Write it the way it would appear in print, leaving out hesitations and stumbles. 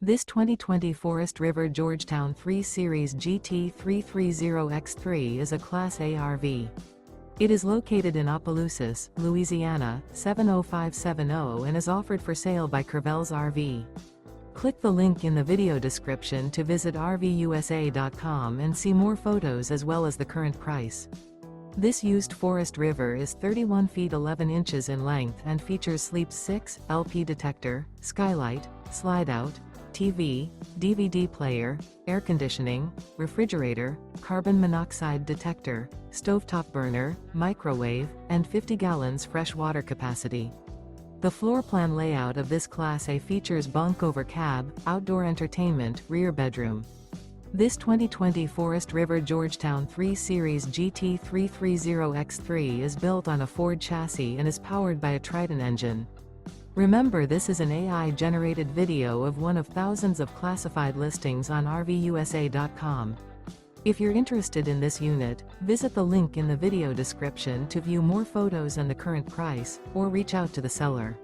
This 2020 Forest River Georgetown 3 Series GT330X3 is a Class A RV. It is located in Opelousas, Louisiana, 70570 and is offered for sale by Courvelle's RV. Click the link in the video description to visit RVUSA.com and see more photos as well as the current price. This used Forest River is 31 feet 11 inches in length and features Sleep 6, LP Detector, Skylight, Slideout, TV, DVD player, air conditioning, refrigerator, carbon monoxide detector, stovetop burner, microwave, and 50 gallons fresh water capacity. The floor plan layout of this Class A features bunk over cab, outdoor entertainment, rear bedroom. This 2020 Forest River Georgetown 3 Series GT330X3 is built on a Ford chassis and is powered by a Triton engine. Remember, this is an AI-generated video of one of thousands of classified listings on RVUSA.com. If you're interested in this unit, visit the link in the video description to view more photos and the current price, or reach out to the seller.